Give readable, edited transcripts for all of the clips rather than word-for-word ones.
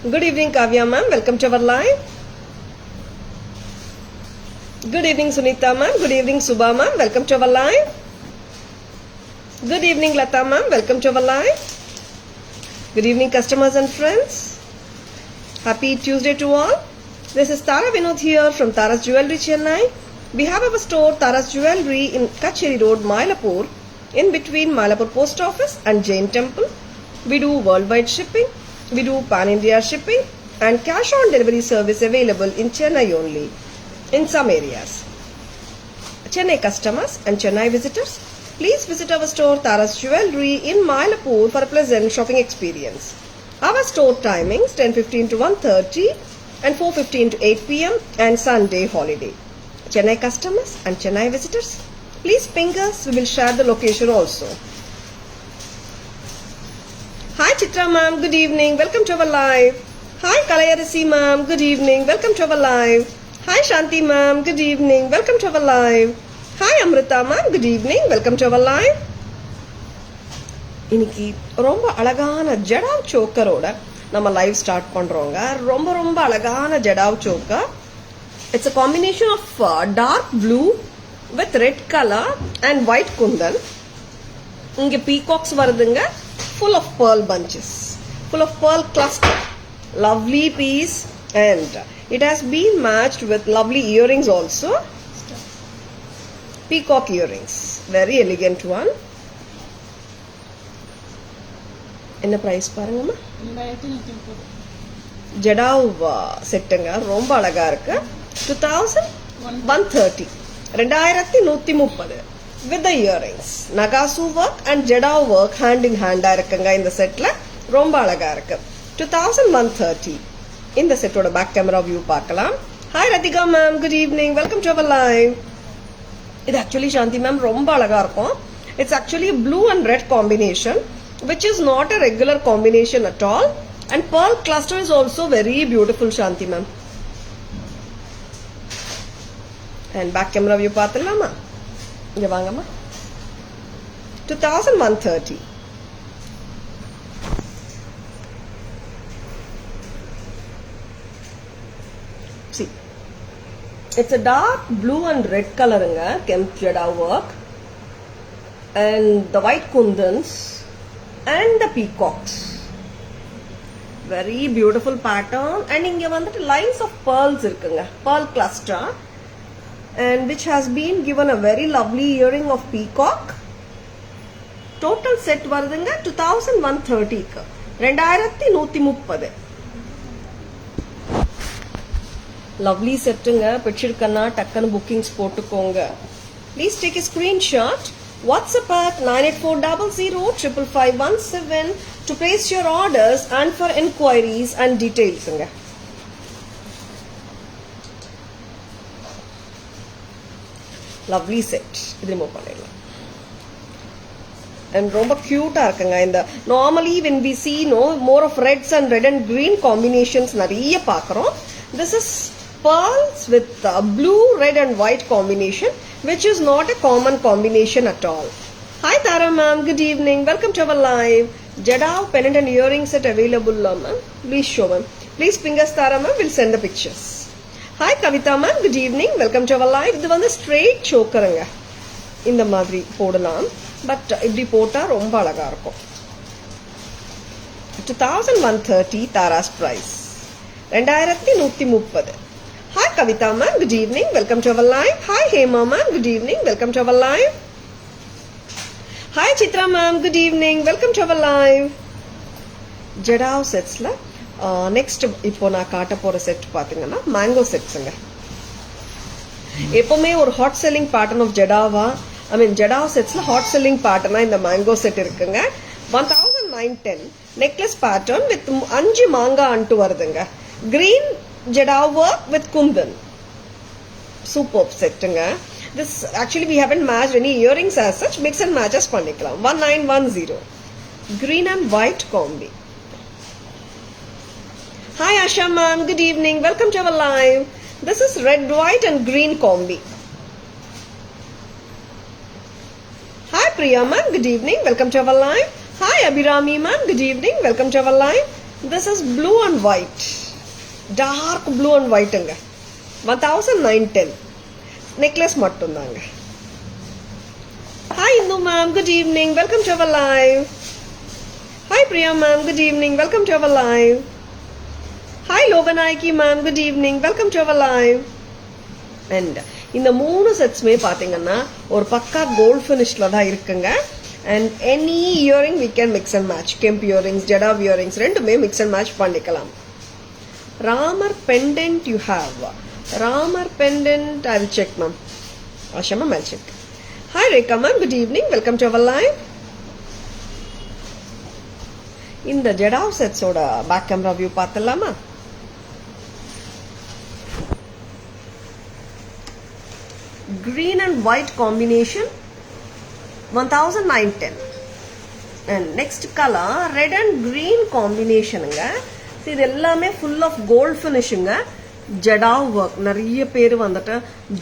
Good evening, Kavya ma'am. Welcome to our live. Good evening, Sunita ma'am. Good evening, Subha ma'am. Welcome to our live. Good evening, Lata ma'am. Welcome to our live. Good evening, customers and friends. Happy Tuesday to all. This is Tara Vinod here from Tara's Jewelry, Chennai. We have our store Tara's Jewelry in Kacheri Road, Mylapore, in between Mylapore Post Office and Jain Temple. We do worldwide shipping. We do pan-India shipping and cash on delivery service available in Chennai only, in some areas. Chennai customers and Chennai visitors, please visit our store Tara's Jewelry in Mylapore for a pleasant shopping experience. Our store timings 10:15 to 1:30 and 4:15 to 8 p.m. and Sunday holiday. Chennai customers and Chennai visitors, please ping us. We will share the location also. Hi Chitra ma'am, good evening. Welcome to our live. Hi Kalayarasi ma'am, good evening. Welcome to our live. Hi Shanti ma'am, good evening. Welcome to our live. Hi Amrita ma'am, good evening. Welcome to our live. இன்னைக்கு ரொம்ப அழகான ஜடாவ் சோக்கரோட நம்ம live start பண்றோங்க. ரொம்ப ரொம்ப அழகான jadau choker. It's a combination of dark blue with red color and white kundan. இங்க peacocks வருதுங்க. Full of pearl bunches, full of pearl cluster. Lovely piece, and it has been matched with lovely earrings also. Peacock earrings, very elegant one. என்ன price பாருங்கம்மா. ஜடாவ் செட்டுங்க, ரொம்ப அழகா இருக்கு. 2130, 2130 with the earrings. Nagasu work and Jadav work hand in hand இருக்குங்க இந்த செட்ல. ரொம்ப அழகா இருக்கு. 2130. இந்த செட்டோட பேக் கேமரா வியூ பார்க்கலாம். Hi Radhika ma'am, good evening. Welcome to our live. இது actually Shanti ma'am ரொம்ப அழகா இருக்கும். It's actually a blue and red combination, which is not a regular combination at all. And pearl cluster is also very beautiful, Shanti ma'am. And back camera view பார்த்தலாமா? இங்க வாங்கம்மா. 2130. See, it's a dark blue and red colorங்க, Kemp Jada work, and the white kundans and the peacocks. Very beautiful pattern. And இங்க வந்துட்டு lines of pearls இருக்குங்க, pearl cluster, and which has been given a very lovely earring of peacock. Total set வருதுங்க 2130 க்கு 2130. Lovely செட்டுங்க. பிடிச்சிருக்கனா டக்குன்னு bookings போட்டுக்கோங்க. Please take a screenshot. WhatsApp at 9840055517 to place your orders and for inquiries and details. Lovely set. இது remove பண்ணிடலாம். And ரொம்ப கியூட்டா இருக்குங்க. இந்த normally when we see more of reds and red and green combinations நிறைய பார்க்குறோம். This is pearls with blue, red and white combination, which is not a common combination at all. Hi Tara ma'am, good evening. Welcome to our live. Jadav pendant and earring set available ma'am. Please show ma'am. Please ping us Tara ma'am. We'll send the pictures. Hi Kavita ma'am, good evening. Welcome to our live. இது வந்து straight chokerங்க. இந்த மாதிரி போடலாம். But இப்படி போட்டா ரொம்ப அழகா இருக்கும். 2130 Tara's price. 2130. Hi Kavita ma'am, good evening. Welcome to our live. Hi Hema ma'am, good evening. Welcome to our live. Hi Chitra ma'am, good evening. Welcome to our live. Jadav setsல next இப்போ நான் காட்ட போற set பாத்தீங்கன்னா mango செட்ஸுங்க. எப்பவுமே ஒரு hot selling pattern of ஜடாவா, ஜடாவ் செட்ஸ்ல ஹாட் செல்லிங் பேட்டர்னா இந்த மேங்கோ செட் இருக்குங்க. 1910 நெக்லஸ் பேட்டர்ன் வித் 5 மாங்கா அண்டு வருதுங்க. Green jadau work with kundan. Super செட்டுங்க. This actually we haven't matched any earrings as such. Mix and matches பண்ணிக்கலாம். 1910 green and white combi. Hi Asha ma'am, good evening. Welcome to our live. This is red, white and green combi. Priya ma'am, good evening. Welcome to our live. Hi Abhirami ma'am, good evening. Welcome to our live. This is blue and white. Dark blue and white. 1910. Necklace mattum. Hi Indu ma'am, good evening. Welcome to our live. Hi Priya ma'am, good evening. Welcome to our live. Hi Loganaiki ma'am, good evening. Welcome to our live. And இந்த மூணு செட்ஸ்மே பாத்தீங்கன்னா ஒரு பக்கா gold ஃபினிஷ்ல தான் இருக்குங்க. And any earring we can mix and match. Kemp earrings, Jada earrings ரெண்டுமே mix and match பண்ணிக்கலாம். Ramar pendant you have. Ramar pendant I will check ma'am. Asha ma'am I'll check. Hi Rekha ma'am, good evening. Welcome to our live. இந்த Jada sets ஓட back camera view பார்த்தலாமா? Green and white combination 1910. And next color red and green combination ங்க. இது எல்லாமே full of gold finishing. Jada work நிறைய பேர் வந்துட்டு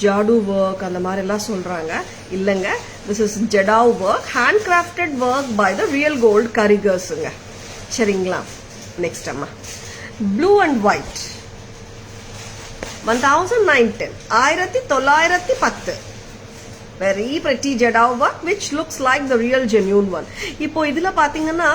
ஜாடு work அந்த மாதிரி எல்லாம் சொல்றாங்க. இல்லங்க, this is Jada work, handcrafted work by the real gold carigers ங்க. சரிங்களா? Next அம்மா blue and white 1910. 1910. Very pretty Jada work which looks like the real genuine one. இப்போ இதுல பாத்தீங்கன்னா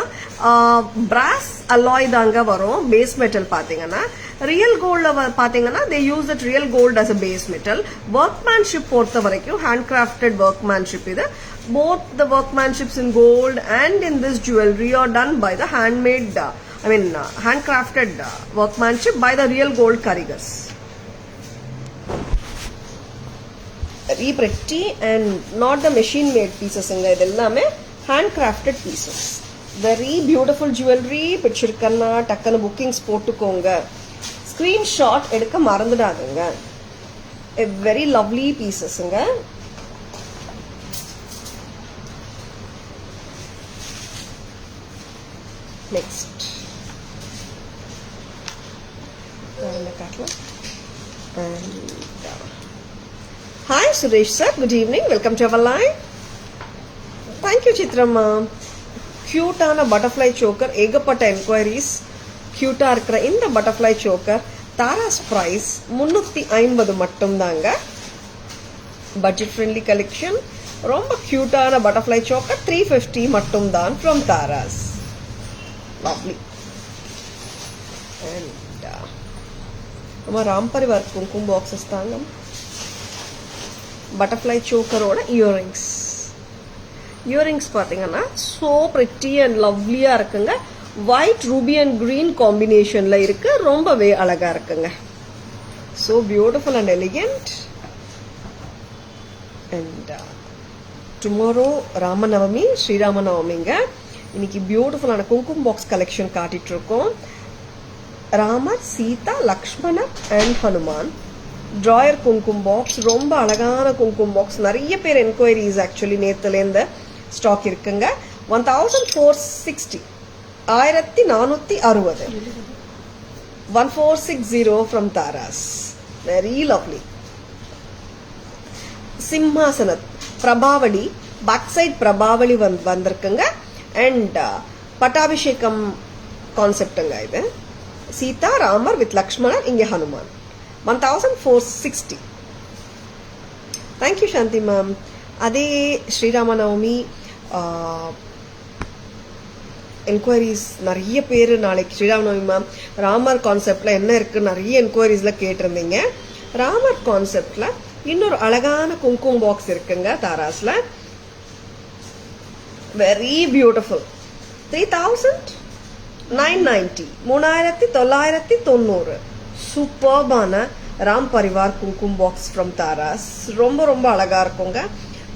brass alloy தாங்க வரும். Base metal பாத்தீங்கன்னா real gold பாத்தீங்கன்னா they use that real gold as a base metal. Workmanship பொறுத்த வரைக்கும் handcrafted workmanship இது. Both the workmanships in gold and in this jewelry are done by the handmade handcrafted workmanship by the real gold carigers. Very pretty and not the machine made pieces inga idellame handcrafted pieces. Very beautiful jewelry. பிடிச்சிருக்கன்னா டக்குன்னு bookings போட்டுக்கோங்க. Screenshot எடுக்க மறந்துடாதீங்க. A very lovely pieces inga. Next Hi Suresh sir, good evening. Welcome to our live. Thank you Chitramma. Cute ஆன butterfly choker, ஏகப்பட்ட enquiries. Cute ஆ இருக்கிற இந்த butterfly choker Tara's price 350 மட்டும் தாங்க. Budget friendly collection. ரொம்ப cute ஆன butterfly choker 350 மட்டும் தான் from Tara's. Lovely. And நம்ம ராம்பரிவார் குங்குமம் பாக்ஸஸ் தாங்க. Butterfly choker ஓட earrings பாத்தீங்கன்னா so pretty and lovely ஆ இருக்குங்க. white ruby and green combinationல இருக்கு. ரொம்பவே அழகா இருக்குங்க. so beautiful and elegant. and tomorrow Ramanavami, ஸ்ரீராமநவமிங்க. இன்னைக்கு பியூட்டிஃபுல் ஆன குங்குமம் பாக்ஸ் கலெக்ஷன் காட்டிட்டு இருக்கோம். ராமர், சீதா, லக்ஷ்மணர் அண்ட் ஹனுமான் ட்ராயர் குங்குமம் பாக்ஸ். ரொம்ப அழகான குங்குமம் பாக்ஸ். நிறைய பேர் என்கொயரிஸ் ஆக்சுவலி நேத்துலேருந்து ஸ்டாக் இருக்குங்க. 1460 1460 1460 ஃப்ரம் தாராஸ். Very lovely. சிம்மாசனத் பிரபாவளி, பேக் சைட் பிரபாவளி வந்திருக்குங்க. அண்ட் பட்டாபிஷேகம் கான்செப்டுங்க இது. சீதா, ராமர் வித் லக்ஷ்மணர், இங்க ஹனுமான். 1460. தேங்க்யூ சாந்தி மேம். அதே ஸ்ரீராமநவமி என்கொயரிஸ் நிறைய பேர் நாளைக்கு ஸ்ரீராமநவமி மேம் ராமர் கான்செப்ட்ல என்ன இருக்கு நிறைய என்கொயரிஸ்ல கேட்டிருந்தீங்க. ராமர் கான்செப்ட்ல இன்னொரு அழகான குங்குமம் பாக்ஸ் இருக்குங்க தாராஸ்ல. Very beautiful. 3990 3990. சூப்பர்பான ராம் பரிவார் குங்குமம் பாக்ஸ் ஃப்ரம் தாராஸ். ரொம்ப ரொம்ப அழகா இருக்குங்க.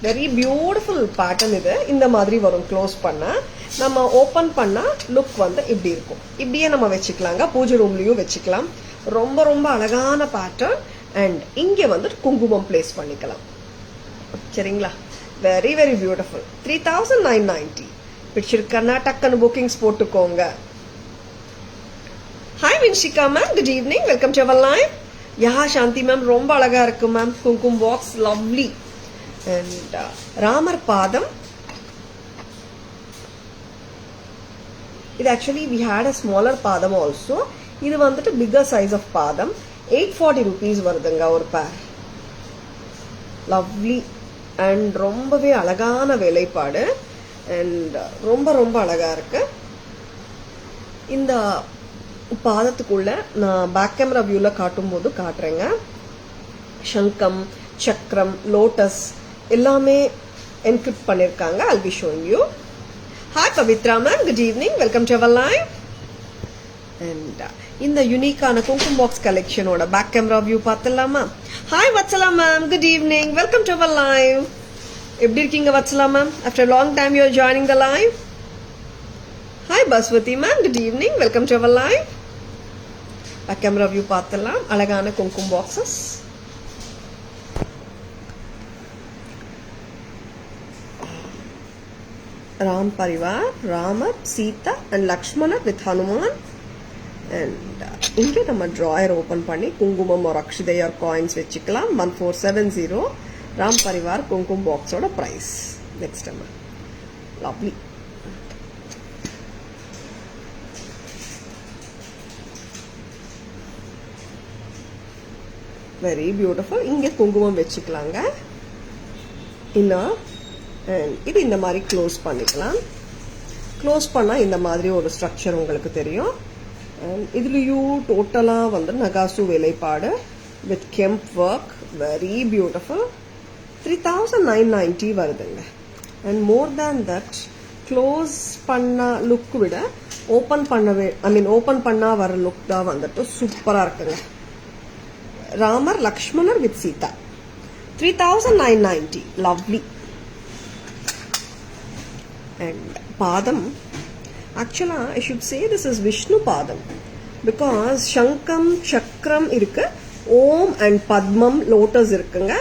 வெரி பியூட்டிஃபுல் பேட்டர்ன் இது. இந்த மாதிரி வரும். க்ளோஸ் பண்ணா நம்ம ஓபன் பண்ணா லுக் வந்து இப்படி இருக்கும். இப்படியே நம்ம வச்சுக்கலாங்க. பூஜை ரூம்லயும் வச்சுக்கலாம். ரொம்ப ரொம்ப அழகான பேட்டர்ன். அண்ட் இங்க வந்து குங்குமம் பிளேஸ் பண்ணிக்கலாம். சரிங்களா? Very very beautiful. 3990. பிடிச்சிருக்கன்னா டக்குன்னு புக்கிங்ஸ் போட்டுக்கோங்க. Hi Vinshika ma'am, good evening. Welcome to our live. Yeah Shanthi ma'am, ரொம்ப அழகா இருக்கு மேம் குங்குமம் பாக்ஸ். லவ்லி. அண்ட் ராமர் பாதம் இது actually we had a smaller பாதம் ஆல்சோ. இது வந்துட்டு பிக்கர் சைஸ் ஆஃப் பாதம். 840 rupees வருதுங்க ஒரு பேர். லவ்லி அண்ட் ரொம்பவே அழகான வேலைப்பாடு அண்ட் ரொம்ப ரொம்ப அழகா இருக்கு. இந்த பாதத்துக்குள்ள நான் பேக் கேமரா வியூல காட்டும் போது காட்டுறேங்க. சங்கம், சக்கரம், லோட்டஸ் எல்லாமே என்கிரிப்ட் பண்ணிருக்காங்க. I'll be showing you. Hi Pavitra ma'am, good evening, welcome to our live. And இந்த யூனிக்கான குங்குமம் பாக்ஸ் கலெக்ஷனோட பேக் கேமரா வியூ பார்த்தலாமா? Hi Vatsala ma'am, good evening, welcome to our live. எப்படி இருக்கீங்க Vatsala ma'am? After long time you are joining the live. Hi Baswathi ma'am, good evening, welcome to our live. Back camera view பார்த்தலாம். அழகான குங்குமம் boxes. Ram Parivar, Ramar, Sita and Lakshmanar with Hanuman. And இங்கே நம்ம drawer open பண்ணி குங்குமம் ஒரு அக்ஷதையார் காயின்ஸ் வச்சுக்கலாம். 1470 ராம் பரிவார் குங்குமம் பாக்ஸோட ப்ரைஸ். நெக்ஸ்ட் நம்ம லவ்லி வெரி பியூட்டிஃபுல். இங்கே குங்குமம் வச்சுக்கலாங்க. இன்னும் இது இந்த மாதிரி க்ளோஸ் பண்ணிக்கலாம். க்ளோஸ் பண்ணால் இந்த மாதிரி ஒரு ஸ்ட்ரக்சர் உங்களுக்கு தெரியும். இதுலேயும் டோட்டலாக வந்து நகாசு வேலைப்பாடு with kemp work, very beautiful. 3990 வருதுங்க. And more than that, close பண்ண லுக் விட ஓப்பன் பண்ணவே ஓப்பன் பண்ணா வர லுக் தான் வந்துட்டு சூப்பராக இருக்குங்க. Ramar, Lakshmanar with Sita, 3990, lovely. And padam, actually I should say this is Vishnu padam because shankam, chakram irukku, om and padmam, lotus irukanga.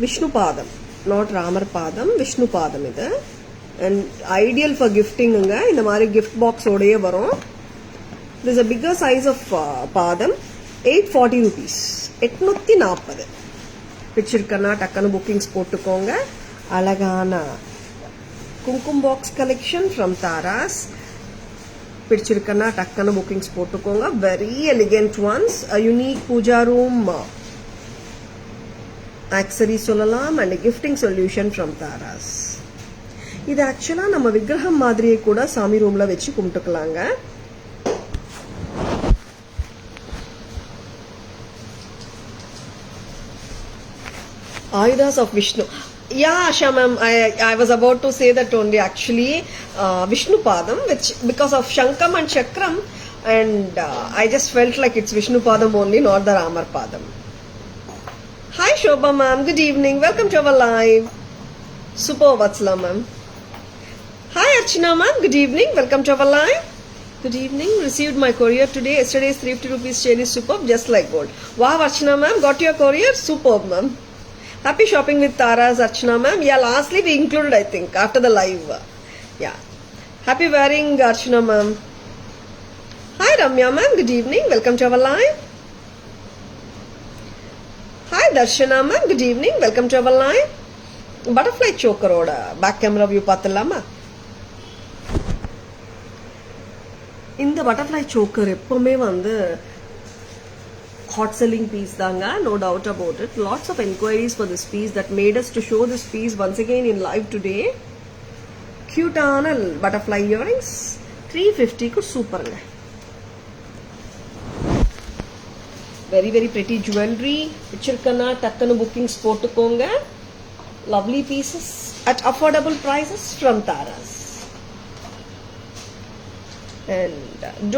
Vishnu padam, not Ramar padam, Vishnu padam idu. And ideal for gifting anga, indha mari gift box ode varum. This is a bigger size of padam, 840 rupees, 840. பிடிச்சிருக்கனா டக்குனு bookings போட்டுக்கோங்க. அழகான குங்குமம் box collection from Taras. பிடிச்சிருக்கனா டக்குனு bookings போட்டுக்கோங்க. Very elegant ones. Unique pooja room accessory சொல்லலாம் and gifting solution from Taras. இது ஆக்சுவலா நம்ம விக்கிரகம் மாதிரியே கூட சாமி ரூம்ல வச்சு கும்பிட்டுக்கலாங்க. Ayudas of Vishnu. Yeah, Asha ma'am, I was about to say that only actually. Vishnu Padam, which because of Shankam and Chakram, and I just felt like it's Vishnu Padam only, not the Ramar Padam. Hi Shobha ma'am, good evening, welcome to our live. Super Vatsala ma'am. Hi Archana ma'am, good evening, welcome to our live. Good evening, received my courier today. Yesterday's 350 rupees chain is superb, just like gold. Wow Archana ma'am, got your courier? Superb ma'am. Happy shopping with Taras, Archana ma'am. Yeah, lastly we included, I think, after the live. Yeah. Happy wearing, Archana ma'am. Hi Ramya ma'am, good evening. Welcome to our live. Hi Darshana ma'am, good evening. Welcome to our live. Butterfly choker oda back camera view paathalama. இந்த butterfly choker எப்பவுமே வந்து hot selling piece danga, no doubt about it. Lots of enquiries for this piece that made us to show this piece once again in live today. Cute ana butterfly earrings, 350 ku super nga. Very very pretty jewelry. Pichirkana takkanu bookings potukonga. Lovely pieces at affordable prices from Taras. And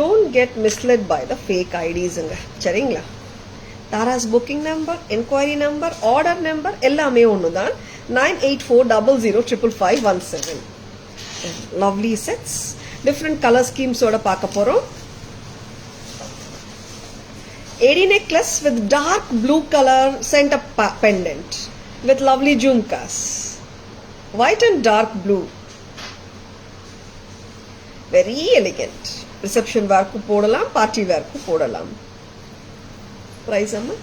don't get misled by the fake IDs nga. Charingla. Taras booking number, enquiry number, order number ellame onnu dhaan. 9840055517. Lovely sets, different color schemes oda paaka porom. AD necklace with dark blue color center pendant with lovely jhumkas, white and dark blue, very elegant. Reception wear ku podalam, party wear ku podalam. Price amma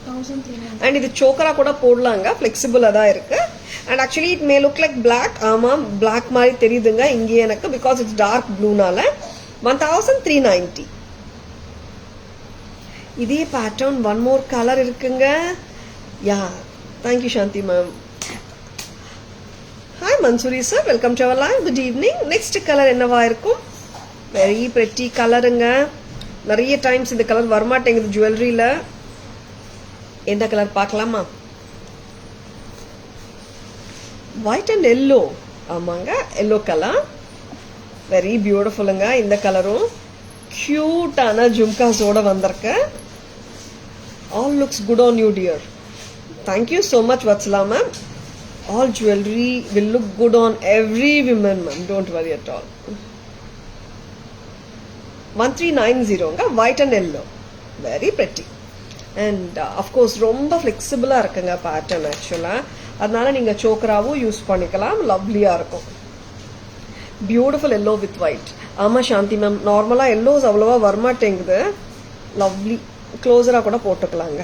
1300. And idu chokara kuda podalanga, flexible ada irukku. And actually it may look like black. Ama black mari theriyudunga inge enakku because it's dark blue nala. 1390. இதே pattern one more color இருக்குங்க. Yeah, thank you Shanti ma'am. Hi Mansuri sir, welcome to our live. Good evening. Next color என்னவா இருக்கும்? Very pretty colorங்க. நிறைய times இந்த colour வரமாட்டேங்குது ஜுவல்லரியில. எந்த colour பார்க்கலாமா? White and yellow. ஆமாங்க, எல்லோ கலர். வெரி பியூட்டிஃபுல்லுங்க. இந்த கலரும் கியூட்டான ஜும்காஸோட வந்திருக்கு. All looks good on you dear. Thank you so much Vatsala ma'am. All jewellery will look good on every women ma'am. Don't worry at all. 1390ங்க, white and yellow. Very pretty. And of course ரொம்ப ஃப்ளெக்சிபிளாக இருக்குங்க பேட்டர்ன் ஆக்சுவலாக. அதனால நீங்கள் சோக்கராவும் use பண்ணிக்கலாம். லவ்லியாக இருக்கும். Beautiful yellow with white. ஆமாம் சாந்தி மேம், நார்மலாக எல்லோஸ் அவ்வளோவா வரமாட்டேங்குது. லவ்லி க்ளோஸராக கூட போட்டுக்கலாங்க.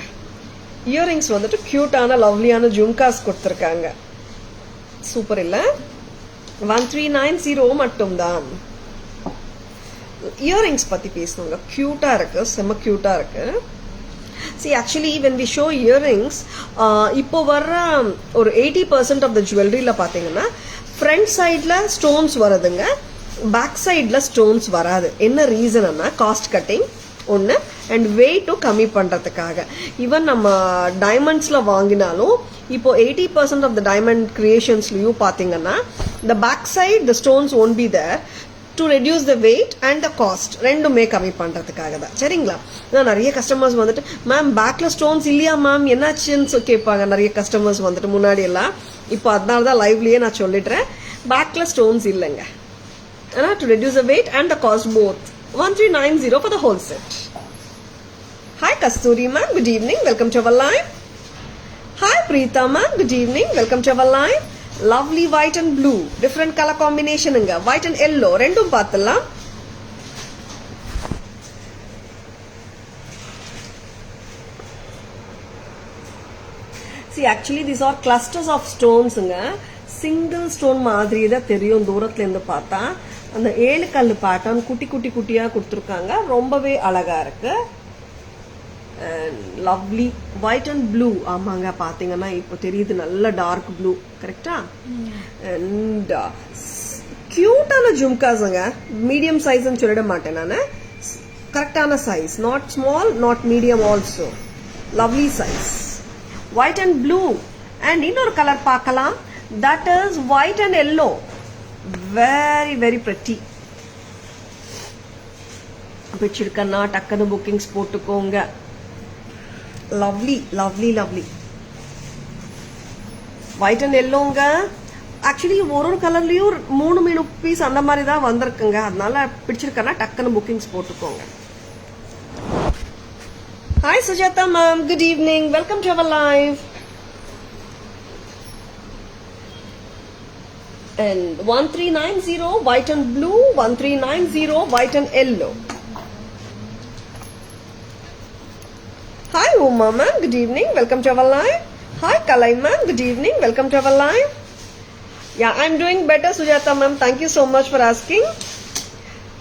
இயரிங்ஸ் வந்துட்டு க்யூட்டான லவ்லியான ஜும்காஸ் கொடுத்துருக்காங்க. சூப்பர் இல்லை? 1390 மட்டும்தான். இயரிங்ஸ் பற்றி பேசணுங்க. க்யூட்டாக இருக்கு, செம்ம க்யூட்டாக இருக்கு. See, actually, when we show earrings, இப்போ வர்ற ஒரு 80% of the jewelryல பார்த்தீங்கன்னா ஃப்ரண்ட் சைடில் ஸ்டோன்ஸ் வருதுங்க, பேக் சைடில் ஸ்டோன்ஸ் வராது. என்ன ரீசன்னா காஸ்ட் கட்டிங் ஒன்று அண்ட் வெயிட்டும் கம்மி பண்ணுறதுக்காக. ஈவன் நம்ம டைமண்ட்ஸில் வாங்கினாலும் இப்போ 80% ஆஃப் த டைமண்ட் கிரியேஷன்ஸ்லையும் பார்த்தீங்கன்னா the back side the stones won't be there to reduce the weight and the cost. ரெண்டுமே கம்மி பண்ணுறதுக்காக தான். சரிங்களா? நான் நிறைய கஸ்டமர்ஸ் வந்துட்டு மேம் பேக்கில் ஸ்டோன்ஸ் இல்லையா மேம் என்னாச்சுன்னு கேட்பாங்க நிறைய கஸ்டமர்ஸ் வந்துட்டு முன்னாடி எல்லாம். இப்போ அதனால தான் லைவ்லேயே நான் சொல்லிடுறேன், பேக்கில் ஸ்டோன்ஸ் இல்லைங்க. ஆனால் to reduce the weight and the cost both. 1390 for the whole set. Hi Kasturi ma'am, good evening, welcome to our live. Hi Preeta ma'am, good evening, welcome to our live. Lovely white and blue, different color combination inga, white and yellow rendum paathalam. See, actually these are clusters of stones inga. Single stone மாதிரி தான் தெரியும் தூரத்துல இருந்து பார்த்தா. அந்த 7 கல்லு pattern குட்டி குட்டி குட்டியா கொடுத்துருக்காங்க. ரொம்பவே அழகா இருக்கு. And lovely white and blue. ஆமாங்க, பாத்தீங்கன்னா இப்போ தெரியுது நல்ல டார்க் ப்ளூ. கரெக்டா? அண்ட் கியூட்டான ஜும்காஸுங்க. மீடியம் சைஸ்ன்னு சொல்லிட மாட்டேன் நான். கரெக்டான size, not small not medium also. Lovely size. White and blue. And இன்னொரு கலர் பார்க்கலாம். That is white and yellow. Very very pretty. பிடிச்சிருக்கன்னா டக்குன்னு புக்கிங்ஸ் போட்டுக்கோங்க. Lovely lovely lovely. White and எல்லோங்க. ஆக்சுவலி ஒரு கலர்லயும் 3 பீஸ் அந்த மாதிரி தான் வந்திருக்குங்க. அதனால பிடிச்சிருக்கனா டக்குன்னு புக்கிங்ஸ் போட்டுக்கோங்க. Hi Sujatha ma'am, good evening, welcome to our live. And 1390 white and blue, 1390 white and yellow. Hi Uma ma'am, good evening, welcome to our live. Hi Kalai ma'am, good evening, welcome to our live. Yeah, I'm doing better Sujata ma'am, thank you so much for asking.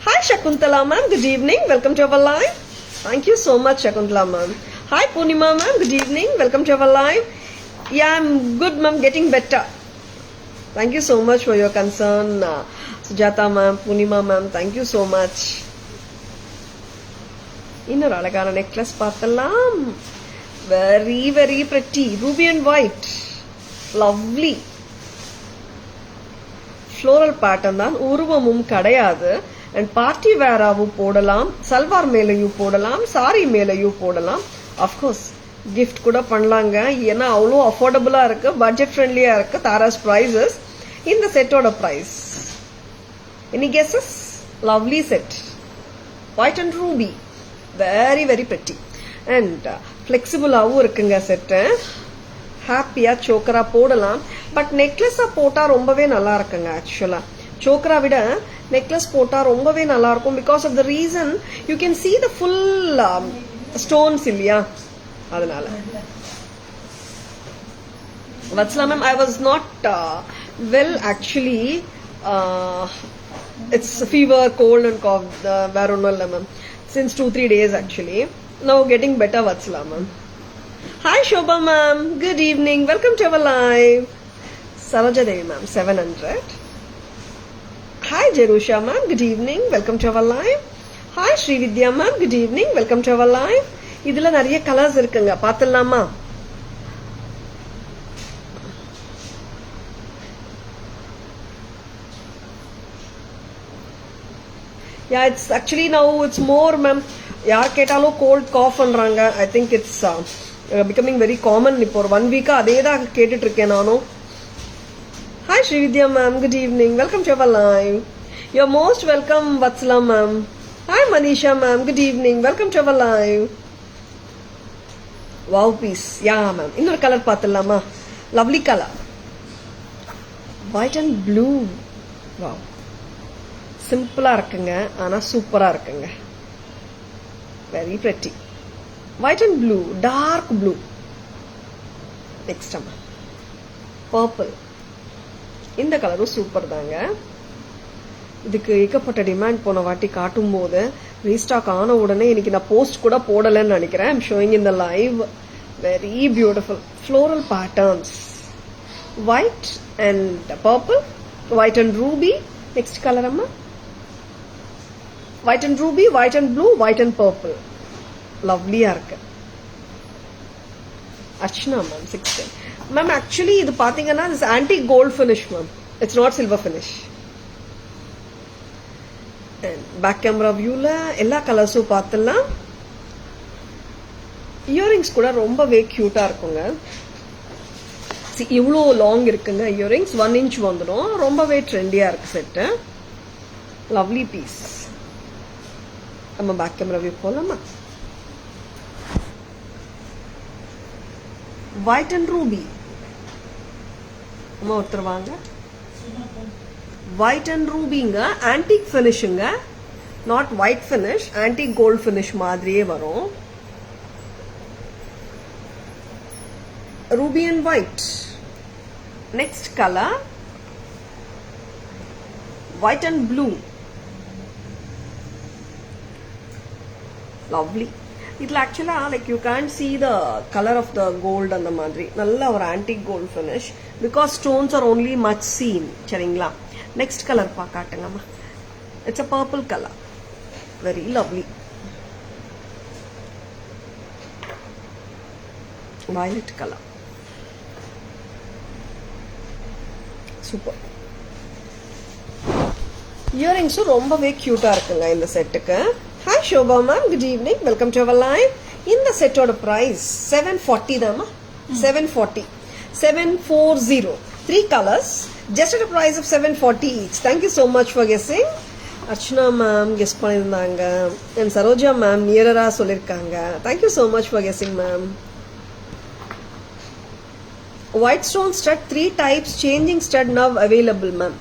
Hi Shakuntala ma'am, good evening, welcome to our live. Thank you so much Shakuntala ma'am. Hi Punima ma'am, good evening, welcome to our live. Yeah, I'm good ma'am, getting better. Thank you so much for your concern Sujata ma'am, Punima ma'am, thank you so much. இன்னொரு அழகான necklace பார்த்தலாம். Very very pretty, Ruby and white. Lovely floral pattern தான், உருவமும் கிடையாது. And party வேராவும் போடலாம், சல்வார் மேலையும் போடலாம், sorry மேலையும் போடலாம். அஃப்கோர்ஸ் கிஃப்ட் கூட பண்ணலாங்க. ஏன்னா அவ்வளோ அஃபோர்டபுளா இருக்கு, பட்ஜெட் ஃப்ரெண்ட்லியா இருக்கு. தாராஸ் பிரைசஸ். இந்த செட்டோட price any guesses? Lovely set, white and ruby. Very very pretty and ஃப்ளெக்சிபிளாகவும் இருக்குங்க செட்டு. ஹாப்பியாக சோக்கரா போடலாம். பட் நெக்லஸாக போட்டால் ரொம்பவே நல்லா இருக்குங்க. ஆக்சுவலாக சோக்கரா விட நெக்லஸ் போட்டால் ரொம்பவே நல்லா இருக்கும். Because of the reason you can see the full stones இல்லையா, அதனால. Vatsala ma'am, I was not well actually. It's fever, cold and cough. வேற ஒன்றும் இல்லை ma'am. Since 2-3 days actually. Now getting better Vatsala ma'am. Hi Shobha ma'am. Good evening. Welcome to our live. Saroja Devi ma'am 700. Hi Jerusha ma'am. Good evening. Welcome to our live. Hi Sri Vidya ma'am. Good evening. Welcome to our live. இதுல நிறைய colours இருக்குங்க. பார்த்தலாமா? Yeah, it's actually now it's more ma'am. யார் கேட்டாலும் gold cough பண்றாங்க. I think it's becoming very common. இப்போ ஒரு 1 week அதே தான் கேட்டுட்டு இருக்கேன் நானும். Hi Srividya ma'am, good evening. Welcome to our live. You're most welcome Vatsala ma'am. Hi Manisha ma'am, good evening. Welcome to our live. Wow piece. Yeah ma'am. இன்னொரு colour பார்த்தலாமா? Lovely color. White and blue. Wow. சிம்பிளா இருக்குங்க ஆனா சூப்பரா இருக்குங்க. Very pretty. White and blue, dark blue. Next time. Purple. இந்த கலரும் super தாங்க. இதுக்கு ஏகப்பட்ட டிமாண்ட் போன வாட்டி காட்டும் போது ரீஸ்டாக் ஆன உடனே இன்னைக்கு நான் போஸ்ட் கூட போடலன்னு நினைக்கிறேன். I'm showing in the live. Very beautiful floral patterns. White and purple, white and ruby. Next color amma. White and ruby, white and blue, white and purple. Lovely-ஆ இருக்கு. Archana ma'am 16. Ma'am actually இது பாத்தீங்கன்னா this antique gold finish ma'am. It's not silver finish. And back camera viewல எல்லா கலர்ஸும் பார்த்தலாம். Earrings கூட ரொம்பவே கியூட்டா இருக்குங்க. இவ்வளோ லாங் இருக்குங்க இயரிங்ஸ் 1 inch வந்துடும். ரொம்பவே ட்ரெண்டியா இருக்கு செட். Lovely piece. நம்ம பேக் கேமரா வியூ போலாமா? White and ruby. அம்மா ஒருத்தர் வாங்க. White and rubyங்க antique finishங்க. Not white finish, antique gold finish மாதிரியே வரும். Ruby and white. Next color. White and blue. Lovely. It'll actually like you can't see the color of the gold and the madri. Nalla or antique gold finish because stones are only much seen. Charingla. Next color pa kaatanga. It's a purple color. Very lovely. Violet color. Super. Earrings ரொம்பவே கியூட்டா இருக்குங்க இந்த செட்டுக்கு. Hi Shobha ma'am, good evening. Welcome to our live. இந்த செட்டோட price 740 Dhama. 740. 740. 3 colors. Just at a price of 740 each. Thank you so much for guessing. Archana ma'am guess பண்ணிருந்தாங்க. And Saroja ma'am nearer-ஆ சொல்லிருக்காங்க. Thank you so much for guessing ma'am. White stone stud 3 types changing stud now available ma'am.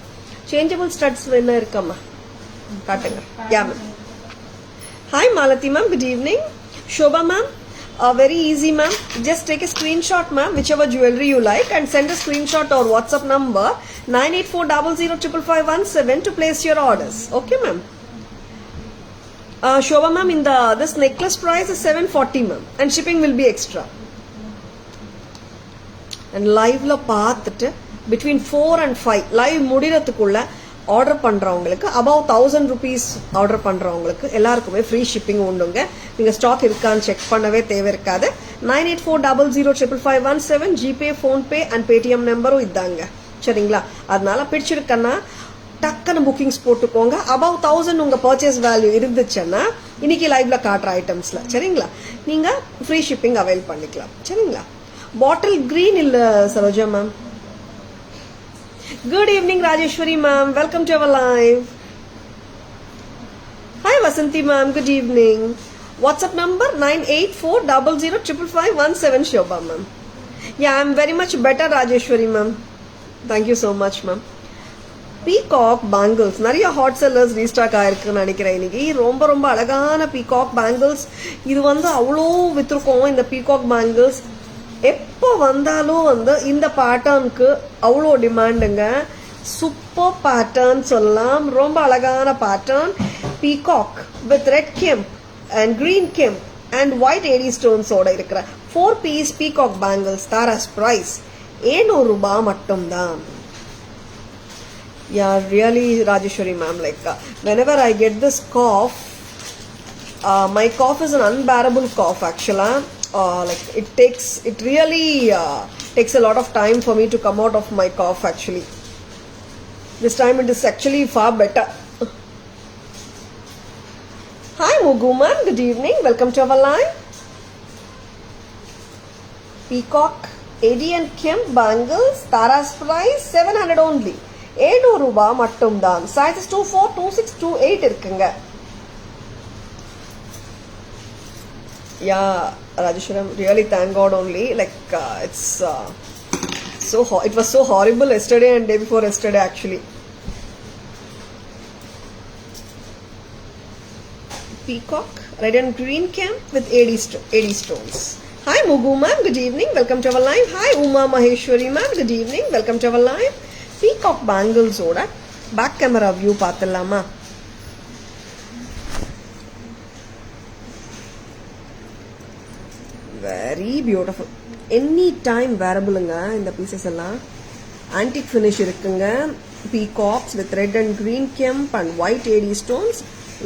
Changeable studs என்ன இருக்கமா? காட்டுங்க. Yeah ma'am. Hi Malati ma'am, good evening. Shobha ma'am, very easy ma'am. Just take a screenshot ma'am, whichever jewelry you like and send a screenshot or WhatsApp number 9840055517 to place your orders. Okay ma'am. Shobha ma'am, in this necklace price is 740 ma'am and shipping will be extra. And live la பார்த்துட்டு between 4 and 5 live முடிறதுக்குள்ள order பண்றவங்களுக்கு above 1000 rupees order பண்றவங்களுக்கு எல்லாருக்குமே free shipping உண்டுங்க. நீங்க stock இருக்கான்னு check பண்ணவே தேவை இருக்காது. 9840055517 ஜிபே, ஃபோன்பே அண்ட் பேடிஎம் நம்பரும் இதாங்க. சரிங்களா? அதனால பிடிச்சிருக்கன்னா டக்குன்னு புக்கிங்ஸ் போட்டுக்கோங்க. above 1000 உங்க பர்ச்சேஸ் வேல்யூ இருந்துச்சுன்னா இன்னைக்கு லைவ்ல காட்டுற ஐட்டம்ஸ்ல சரிங்களா நீங்க ஃப்ரீ ஷிப்பிங் அவைல் பண்ணிக்கலாம். சரிங்களா? பாட்டில் கிரீன் இல்ல Saroja ma'am. Good evening Rajeshwari ma'am, welcome to our live. Hi Vasanti ma'am, good evening. WhatsApp number 9840055517 Shobha ma'am. Yeah, I'm very much better Rajeshwari ma'am. Thank you so much ma'am. Peacock bangles நிறைய hot sellers restock ஆயிருக்குன்னு நினைக்கிறேன். இன்னைக்கு ரொம்ப ரொம்ப அழகான peacock bangles இது அவ்வளோ வித்துருக்கோம். இந்த பீகாக் பேங்கிள்ஸ் எப்போ வந்தாலும் இந்த பேட்டர்னுக்கு அவ்வளோ டிமாண்டுங்க. சூப்பர் சூப்பர் பேட்டர்ன் சொல்லலாம். ரொம்ப அழகான pattern. Peacock with red kemp and green kemp and white AD ஸ்டோன்ஸோட இருக்கிற 4 piece peacock bangles. Taras price 700 ரூபாய் மட்டும்தான். Yeah, really, Rajeshwari ma'am, like whenever I get this cough, my cough is an unbearable cough actually. Like it really takes a lot of time for me to come out of my cough actually. This time it is actually far better. Hi Muguman, good evening, welcome to our live. Peacock, AD and Kemp bangles, Tara's price 700 only. 700 ரூபாய் மட்டும்தான். Sizes 24, 26, 28 இருக்குங்க. Yeah, Rajeshwaram, really thank God only. Like it's it was so horrible yesterday and day before yesterday actually. Peacock, red and green camp with AD stones. Hi Mugu ma'am, good evening, welcome to our live. Hi Uma Maheshwari ma'am, good evening, welcome to our live. Peacock bangles oda back camera view paathalama. Very beautiful. Any time wearable nga in the pieces alla. Antique finish irukkunga. Peacocks with red and green kemp and white AD stones.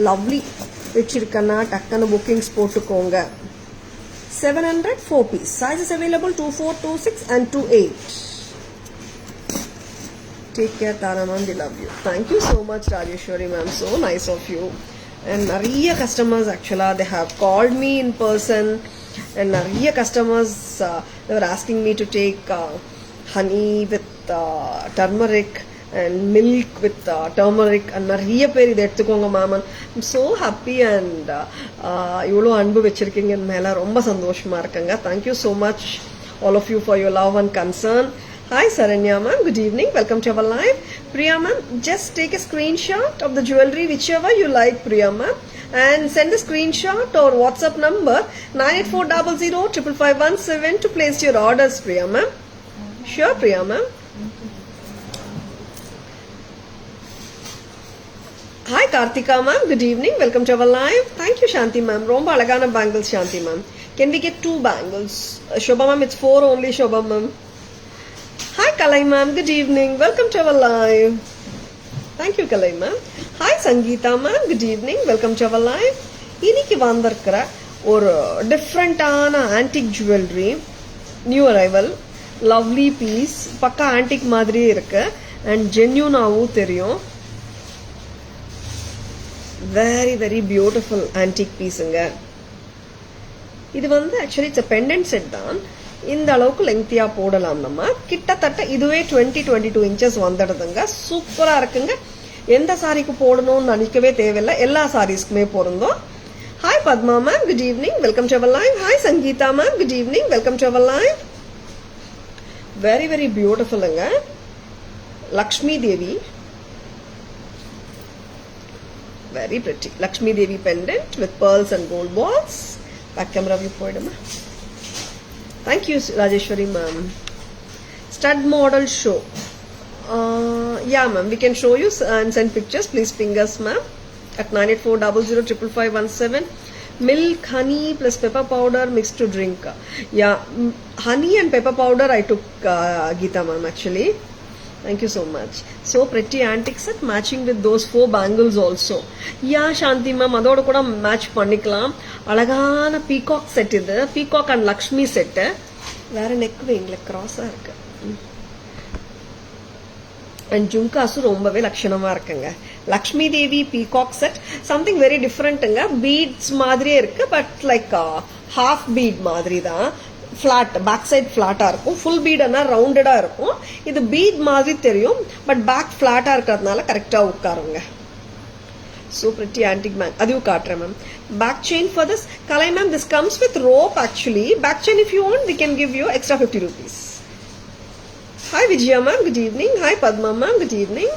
Lovely. Vechirukana takkana bookings potukonga. 700 4 piece. Sizes available 24, 26 and 28. Take care, Tara ma'am, we love you. Thank you so much, Rajeshwari ma'am. So nice of you. And நிறைய customers actually, they have called me in person. And நிறைய customers, they were asking me to take honey with turmeric and milk with turmeric. And நிறைய பேர் இதை எடுத்துக்கோங்க மாமன். I'm so happy and இவ்வளோ அன்பு வச்சிருக்கீங்க என் மேலே ரொம்ப சந்தோஷமா இருக்குங்க. Thank you so much all of you for your love and concern. Hi Saranya ma'am, good evening, welcome to our live. Priya ma'am, just take a screenshot of the jewelry whichever you like, Priya ma'am, and send a screenshot or WhatsApp number 9840055517 to place your orders, Priya ma'am. Sure, Priya ma'am. Hi Karthika ma'am, good evening, welcome to our live. Thank you Shanti ma'am, romba alagana bangles Shanti ma'am. Can we get 2 bangles? Shobha ma'am, it's 4 only Shobha ma'am. Hi Kalai ma'am, good evening, welcome to our live. Thank you Kalai ma'am. Hi Sangeeta ma'am, good evening, welcome to our live. இன்னைக்கு வந்திருக்கிற ஒரு டிஃப்ரெண்டான antique jewellery, new arrival, lovely piece, pucca antique மாதிரியே இருக்கு and ஜென்யூனாவும் தெரியும். Very very beautiful antique பீஸுங்க. இது வந்து ஆக்சுவலி இட்ஸ் பெண்டன்ட் செட் தான். இந்த அளவுக்கு லெங்க்தியா போடலாம். நம்ம கிட்டத்தட்ட இதுவே 20-22 இன்ச்சஸ் வந்துடுதுங்க. சூப்பரா இருக்குங்க. எந்த சாரிக்கு போடணும்னு நினைக்கவே தேவையில்லை, எல்லா சாரீஸ்க்குமே பொருந்தும். Hi Padma ma'am, good evening, welcome to our live. Hi Sangeetha ma'am, good evening, welcome to our live. Very very பியூட்டிஃபுல்லுங்க. Lakshmi Devi, very pretty Lakshmi Devi pendant with pearls and gold balls. Back camera view poiduma. Thank you Rajeshwari ma'am. Stud model show. Yeah ma'am, we can show you and send pictures. Please ping us ma'am at 9840055517. Milk, honey plus pepper powder mixed to drink. Yeah, honey and pepper powder I took Geeta ma'am actually. Thank you so much. So pretty antique set matching with those 4 bangles also. Yeah Shanti ma'am, அதோட கூட match பண்ணிக்கலாம். அழகான peacock set இது. Peacock and Lakshmi set. வேற neck வெயிங்ல கிராஸா இருக்கு. And jhumkas ரொம்பவே லட்சணமா இருக்குங்க. Lakshmi Devi peacock set something very டிஃப்ரெண்ட்டுங்க. பீட்ஸ் மாதிரியே இருக்கு, பட் லைக் ஹாஃப் பீட் மாதிரி தான். ஃபிளாட், பேக் சைட் ஃபிளாட்டா இருக்கும். ஃபுல் பீட்னா ரவுண்டடா இருக்கும். இது பீட் மாதிரி தெரியும், பட் பேக் ஃபிளாட்டா இருக்கிறதுனால கரெக்டா உட்காருங்க. So pretty antique bag. Adu kaatra ma'am. Back chain for this. Kalai ma'am, this comes with rope actually. Back chain if you want, we can give you extra 50 rupees. Hi Vijaya ma'am, good evening. Hi Padma ma'am, good evening.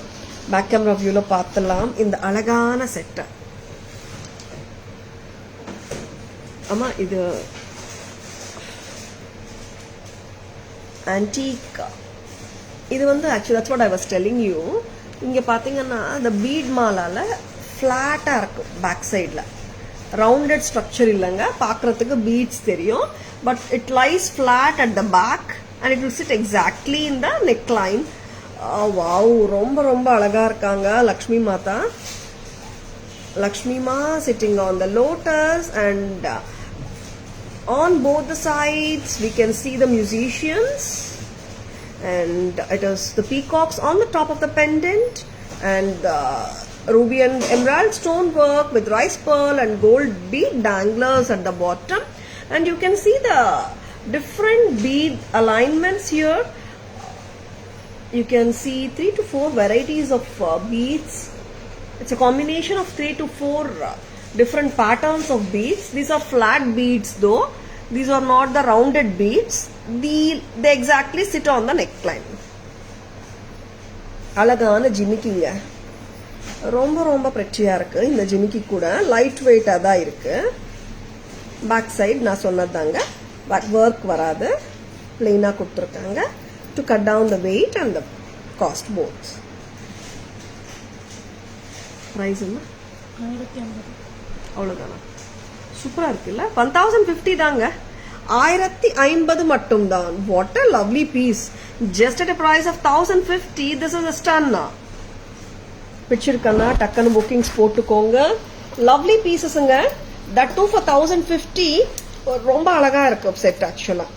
Back camera view lo paathalam இந்த அழகான set. அம்மா இது antique. இது வந்து actually that's what I was telling you. இங்கே பார்த்தீங்கன்னா இந்த beat மாலால ஃப்ளாட்டாக இருக்கும் பேக் சைடில், ரவுண்டட் ஸ்ட்ரக்சர் இல்லைங்க, பார்க்குறதுக்கு பீட்ஸ் தெரியும், but it lies flat at the back and it will sit exactly in the neck line. Wow, ரொம்ப ரொம்ப அழகாக இருக்காங்க லக்ஷ்மி மாதா. Lakshmi Ma sitting on the lotus, and on both the sides we can see the musicians, and it is the peacocks on the top of the pendant, and ruby and emerald stone work with rice pearl and gold bead danglers at the bottom, and you can see the different bead alignments here. You can see 3 to 4 varieties of beads. It's a combination of 3 to 4 different patterns of beads. These are flat beads though. These are not the rounded beads. They exactly sit on the neckline. அழகான ஜிமிக்கிங்க, ரொம்ப ரொம்ப pretty-ஆ இருக்கு. இந்த ஜிமிக்கி கூட light வெயிட்டா தான் இருக்கு. பேக் சைடு நான் சொன்னதாங்க, ஒர்க் வராது, பிளெயினா கொடுத்துருக்காங்க to cut down the weight and the cost both. Price என்ன? 1050. அவ்வளோதானா? சூப்பராக இருக்குல்ல? 1050 தாங்க, 1050 மட்டும் தான். What a lovely piece, just at a price of 1050. This is a stunner. பிடிச்சிருக்கன்னா டக்குன்னு புக்கிங்ஸ் போட்டுக்கோங்க. லவ்லி பீசஸ்ங்க, தட் டூ ஃபார் 1050. ரொம்ப அழகா இருக்கும் செட் ஆக்சுவலா.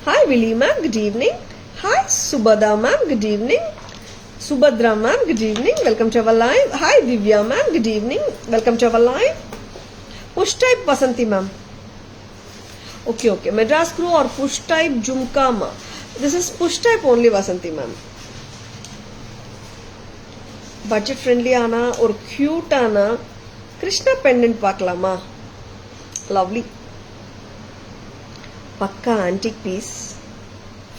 Hi Vili ma'am, good evening. Hi Subhada ma'am, good evening. Subhadra ma'am, good evening. Welcome to our live. Hi Divya ma'am, good evening. Welcome to our live. Push type Vasanti ma'am. Okay. Madras crew or push type Jumka ma. This is push type only Vasanti ma'am. Budget friendly ana or cute ana Krishna pendant பார்க்கலாமா? Lovely. பக்கா antique piece.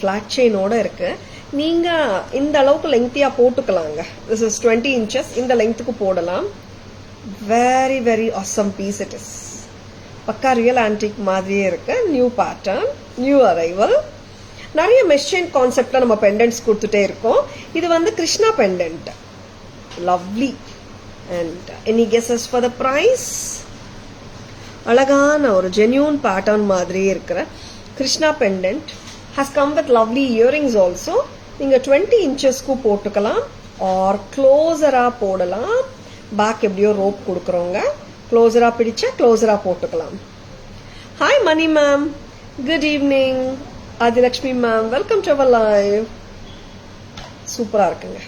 Flat chain ஓட இருக்கு. நீங்க இந்த அளவுக்கு லெங்க்தியா போட்டுக்கலாங்க. This is 20 inches. இந்த லெங்க்த்துக்கு போடலாம். Very very awesome piece it is. பக்கா ரியல் ஆன்டிக் மாதிரியே இருக்கு. New pattern, new arrival. நிறைய மெஷின் கான்செப்ட்ல நம்ம பெண்டன்ட்ஸ் கொடுத்துட்டே இருக்கோம். இது வந்து Krishna pendant. Lovely. And any guesses for the price? அழகான ஒரு ஜென்யூன் பேட்டர்ன் மாதிரியே இருக்கிற Krishna pendant has come with lovely earrings also. நீங்க 20 inchesக்கு போட்டுக்கலாம் ஆர் க்ளோசரா போடலாம். பேக் எப்படியோ ரோப் கொடுக்குறோங்க, க்ளோசரா பிடிச்சா க்ளோசரா போட்டுக்கலாம். Hi Mani ma'am, good evening. Adilakshmi ma'am, welcome to our live. சூப்பரா இருக்குங்க,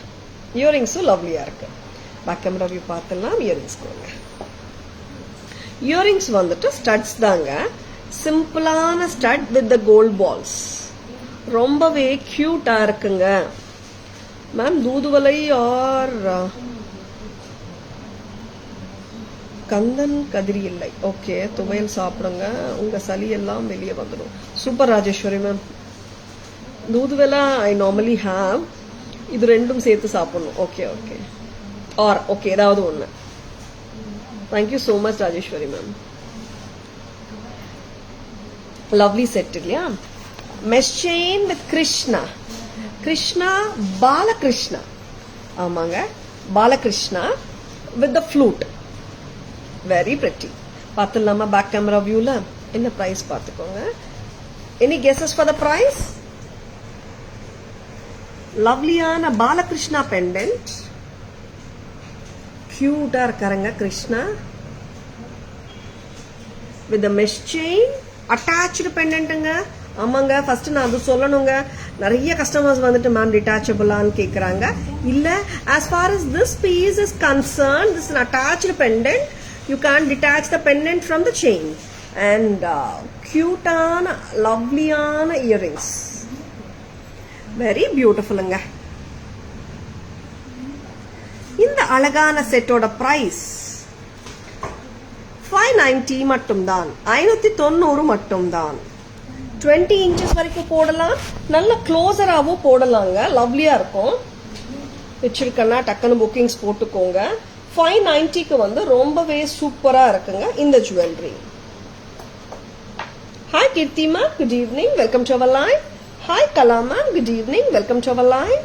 இயரிங்ஸும் லவ்லியா இருக்கு. பேக் கேமரா வியூ பார்த்துலாம். இயரிங்ஸ் கொடுங்க. இயரிங்ஸ் வந்துட்டு ஸ்டட்ஸ் தாங்க, சிம்பிளான stud with the gold balls. ரொம்பவே கியூட்டா இருக்குங்க மேம். தூதுவளை ஆர் கந்தன் கதிரி இல்லை. ஓகே, துவையல் சாப்பிடுங்க, உங்க சளி எல்லாம் வெளியே வந்துடும். Super Rajeshwari ma'am. தூதுவளை ஐ நார்மலி ஹாவ், இது ரெண்டும் சேர்த்து சாப்பிடணும். ஓகே ஆர் ஓகே ஏதாவது ஒன்று. Thank you so much Rajeshwari ma'am. Lovely set இல்லையா? Mesh chain with Krishna Balakrishna. ஆமாங்க, Balakrishna with the flute. Very pretty. பார்த்துடலாமா பேக் கேமரா வியூல? என்ன பிரைஸ் பார்த்துக்கோங்க. Any guesses for the price? லவ்லியான பாலகிருஷ்ணா பெண்டன்ட். கியூட்டா இருக்காருங்க Krishna with the mesh chain. Attach பெண்டன்ட்டுங்க. ஆமாங்க, ஃபர்ஸ்ட் நான் அது சொல்லணுங்க. நிறைய கஸ்டமர்ஸ் வந்துட்டு மேம் டிட்டாச்சபிளான்னு கேட்குறாங்க. இல்லை, as far as this piece is concerned, this is an attached pendant. You can detach the pendant from the chain. And cute-ஆன lovely-ஆன earrings. Very beautiful-ங்க. இந்த அழகான செட்டோட பிரைஸ் 590 மட்டும்தான், 590 மட்டும்தான். 20 inches வரைக்கும் போடலாம், நல்ல க்ளோசராகவும் போடலாங்க, லவ்லியா இருக்கும். வச்சிருக்கேன்னா டக்குன்னு புக்கிங்ஸ் போட்டுக்கோங்க. 590க்கு வந்து ரொம்பவே சூப்பரா இருக்குங்க இந்த ஜுவல்லரி. Hi Keerthima, good evening, welcome to our live. Hi Kalama, good evening, welcome to our live.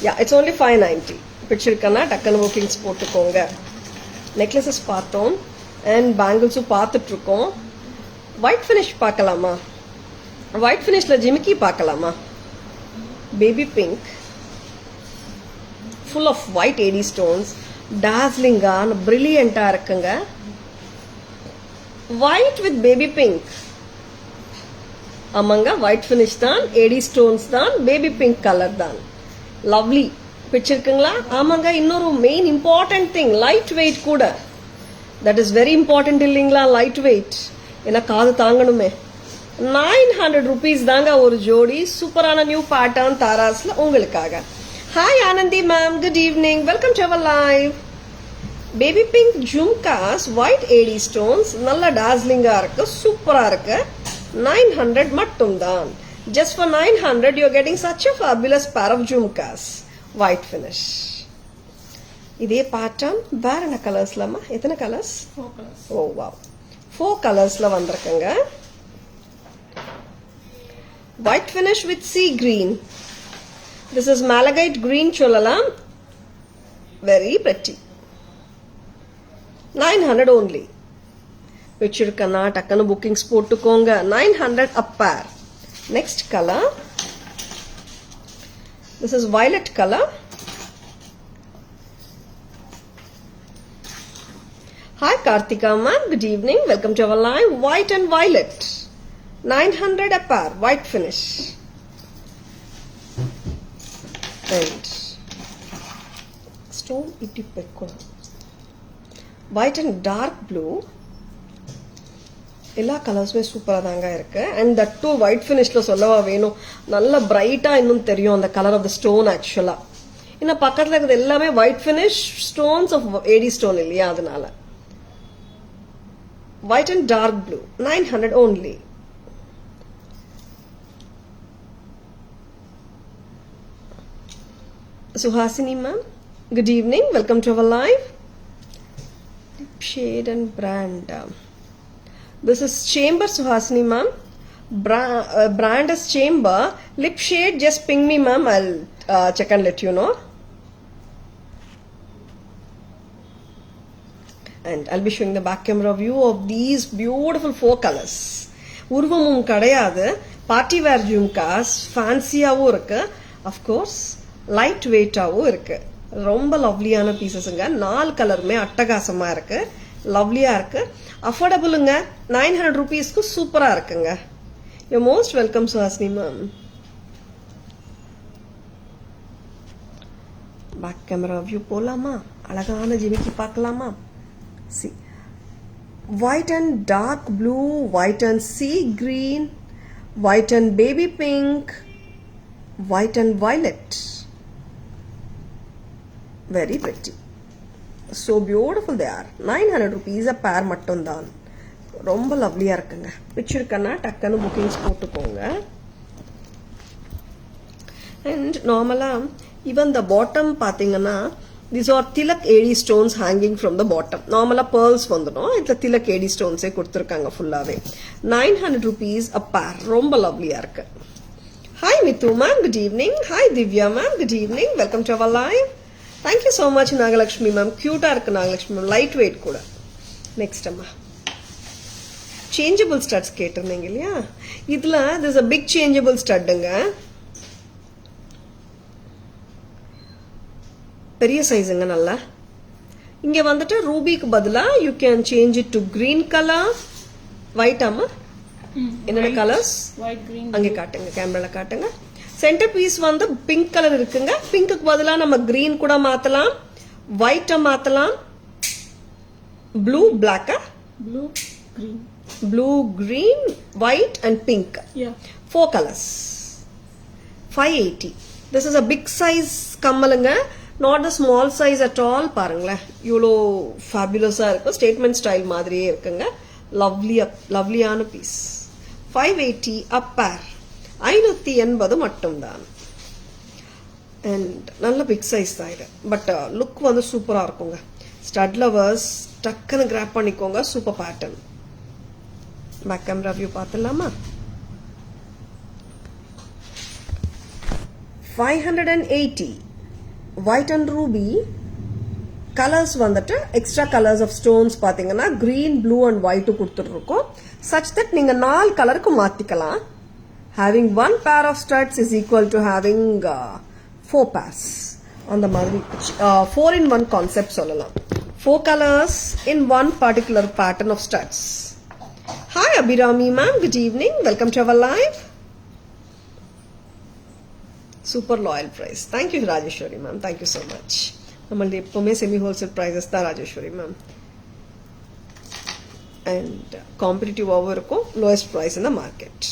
Yeah it's only 590. பிடிச்சிருக்கனா டக்குன்னு புக்கிங்ஸ் போட்டுக்கோங்க. நெக்லஸஸ் பார்த்தோம் அண்ட் பேங்கிள்ஸும் பார்த்துட்ருக்கோம். ஒயிட் ஃபினிஷ் பார்க்கலாமா? ஒயிட் ஃபினிஷில் ஜிமிக்கி பார்க்கலாமா? Baby pink, full of white AD stones, டாஸ்லிங்காக பிரில்லியண்ட்டாக இருக்குங்க. White with baby pink. ஆமாங்க, ஒயிட் ஃபினிஷ் தான், ஏடி ஸ்டோன்ஸ் தான், பேபி பிங்க் கலர் தான். லவ்லி. பிடிச்சிருக்குங்களா? ஆமாங்க. இன்னொரு main important thing, light weight கூட. தட் இஸ் வெரி இம்பார்ட்டன்ட் இல்லைங்களா? Light weight. ஏன்னா காது தாங்கணுமே. 900 rupees தாங்க ஒரு ஜோடி. சூப்பரான நியூ பேட்டர்ன் தாராஸ்ல உங்களுக்காக. Hi Anandhi ma'am, good evening, welcome to our live. Baby pink jhumkas, white AD stones, நல்ல டாஸ்லிங்கா இருக்கு, சூப்பரா இருக்கு. 900 மட்டும் தான். Just for 900 you're getting such a fabulous pair of jhumkas. White finish. இதே pattern வேற என்ன கலர்ஸ்லமா? எத்தனை கலர்ஸ்? 4 colors. Oh wow. 4 கலர்ஸ்ல வந்திருக்குங்க. White finish with sea green. This is malachite green சொல்லலாம். Very pretty. 900 only. வச்சிருக்கனா டக்குன்னு புக்கிங்ஸ் போட்டுக்கோங்க. 900 a pair. Next color. This is violet color. Hi Karthika ma'am, good evening, welcome to our live. White and violet, 900 a pair, white finish. And stone itti pekkola, white and dark blue. எல்லா கலர்ஸுமே சூப்பராக தாங்க இருக்கு. And that two white ஃபினிஷ்ல சொல்லவா வேணும், நல்ல பிரைட்டா இன்னும் தெரியும் அந்த கலர் ஆஃப் த ஸ்டோன். ஆக்சுவலா இன்னும் பக்கத்துல இருக்கிறது எல்லாமே white finish stones of AD stone இல்லையா, அதனால. White and dark blue, 900 only. Suhasini ma'am, good evening, welcome to our live. Lip shade and brand. This is Chamber, Suhasini ma'am. Brand is Chamber. Lip shade, just ping me ma'am. I'll check and let you know. And I'll be showing the back camera view of these beautiful 4 colors. உருவமும் கிடையாது, party wear jhumkas, ஃபேன்சியாவும் இருக்கு, of course light வெயிட்டாவும் இருக்கு. ரொம்ப லவ்லியான பீசஸுங்க. 4 கலருமே அட்டகாசமா இருக்கு, லவ்லியா இருக்கு, அஃபோர்டபுளுங்க. 900 rupeesக்கு சூப்பரா இருக்குங்க. You most welcome Suhasini ma'am. Back camera view போலாமா? அழகான ஜிமிக்கி பார்க்கலாமா? See, white and dark blue, white and sea green, white and baby pink, white and violet. Very pretty. So beautiful they are. 900 rupees a pair மட்டும் தான். ரொம்ப லவ்லியா இருக்குங்க. பிடிச்சிருக்கனா டக்குன்னு bookings போட்டுக்கோங்க. அண்ட் நார்மலா ஈவன் த பாட்டம் பாத்தீங்கன்னா these are tilak AD stones hanging from the bottom. நார்மலா pearls வந்துடும், இதுல tilak AD stones கொடுத்துருக்காங்க ஃபுல்லாவே. 900 rupees a pair. ரொம்ப லவ்லியா இருக்கு. Hi Mithu ma'am, good evening. Hi Divya ma'am, good evening, welcome to our live. Thank you so much Nagalakshmi ma'am. Cute-ஆ இருக்கு Nagalakshmi ma'am, light weight கூட. Next அம்மா, changeable studs கேட்டிருந்தீங்க இல்லையா, இதுல this is a big changeable ஸ்டட்டுங்க. பெரிய சைஸுங்க. நல்லா இங்க வந்துட்டு ரூபிக்கு பதிலா you can change it to green colour. White அம்மா, என்னோட கலர்ஸ் அங்கே காட்டுங்க, கேமரால காட்டுங்க. சென்டர் பீஸ் வந்து பிங்க் கலர் இருக்குங்க. பிங்க்குக்கு பதிலா நம்ம கிரீன் கூட மாத்தலாம், ஒயிட்ட மாத்தலாம், ப்ளூ பிளாக்கா, blue green white and pink, 4 colors. 580. This is a big size கம்மலுங்க, not a small size at all. பாருங்களேன் இவ்வளோ ஃபேபுலஸா இருக்கு, ஸ்டேட்மெண்ட் ஸ்டைல் மாதிரியே இருக்குங்க. லவ்லியான பீஸ். 580 a pair. 580 மட்டும்தான். அண்ட் நல்ல பிக் சைஸ் தான் இது, பட் லுக் வந்து சூப்பரா இருக்குங்க. ஸ்டட் லவர்ஸ் டக்குன்னு கிராப் பண்ணிக்கோங்க. Super pattern. Back camera view பார்த்துலாமா? 580. white and ruby colors வந்துட்டு extra colors of stones பாத்தீங்கன்னா green, blue and white கொடுத்துருக்கோம். Such that நீங்க 4 கலருக்கு மாத்திக்கலாம். Having one pair of studs is equal to having 4 pairs. அந்த மாதிரி 4 in 1 concept சொல்லலாம். 4 colors in one particular pattern of studs. Hi Abhirami ma'am, good evening. Welcome to our live. Super loyal price. Thank you Rajeshwari ma'am. Thank you so much. நம்மளது எப்பவுமே semi wholesale prices தான் Rajeswari ma'am. And காம்படிட்டிவாகவும் இருக்கும், lowest price in the market.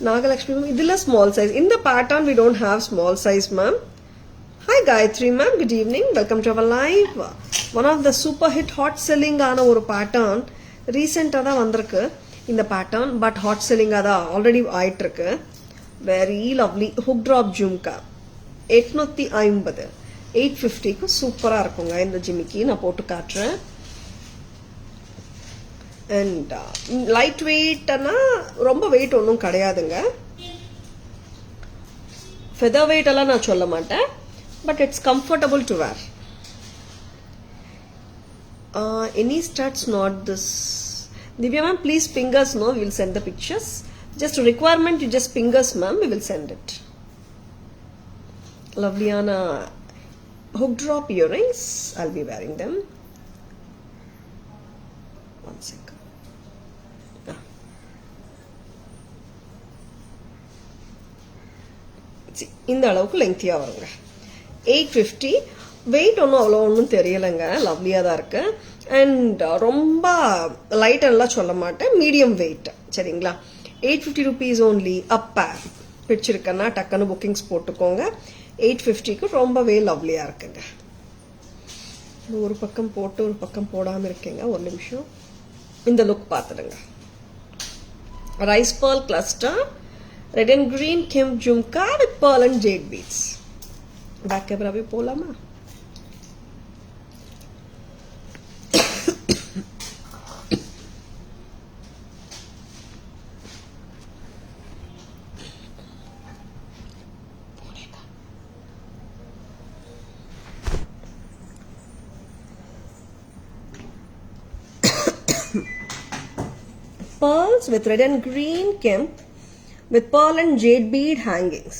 Nagalakshmi ma'am, இதில் small size. இந்த pattern we don't have small size ma'am. Hi Gayathri ma'am, good evening. Welcome to our live. One of the super hit hot செல்லிங்கான ஒரு pattern ரீசெண்டாக தான் வந்திருக்கு இந்த பேட்டர்ன். பட் ஹாட் செல்லிங்காக தான் already ஆயிட்டிருக்கு. Very lovely hook drop jhumka 850 850க்கு சூப்பராக இருக்குங்க இந்த ஜிமிக்கி. நான் போட்டு காட்டுறேன். அண்ட் லைட் வெயிட்னா ரொம்ப வெயிட் ஒன்றும் கிடையாதுங்க. ஃபெதர் வெயிட் எல்லாம் நான் சொல்ல மாட்டேன். But it's comfortable to wear. Any starts not this. Divya ma'am please ping us. No, we will send the pictures. Just requirement you just ping us ma'am, we will send it. Lovelyana hook drop earrings. I'll be wearing them. One second. See, இந்த அளவுக்கு லெங்க்தியா வருங்க. 850. Wait ஒன்றும் தெரியலைங்க. லவ்லியாக தான் இருக்கு. And ரொம்ப light எல்லாம் சொல்ல மாட்டேன், மீடியம் வெயிட். சரிங்களா? 850 rupees only. அப்ப பிடிச்சிருக்கேன்னா டக்குன்னு புக்கிங்ஸ் போட்டுக்கோங்க. 850க்கு ரொம்பவே லவ்லியா இருக்குங்க. ஒரு பக்கம் போட்டு ஒரு பக்கம் போடாம இருக்கீங்க. ஒரு நிமிஷம். இந்த லுக் பார்த்துடுங்க. Rice pearl cluster, red and green kemp jhumka with pearl and jade beads. Back கேமராவே போலாமா? Pearls with red and green kemp with pearl and jade bead hangings.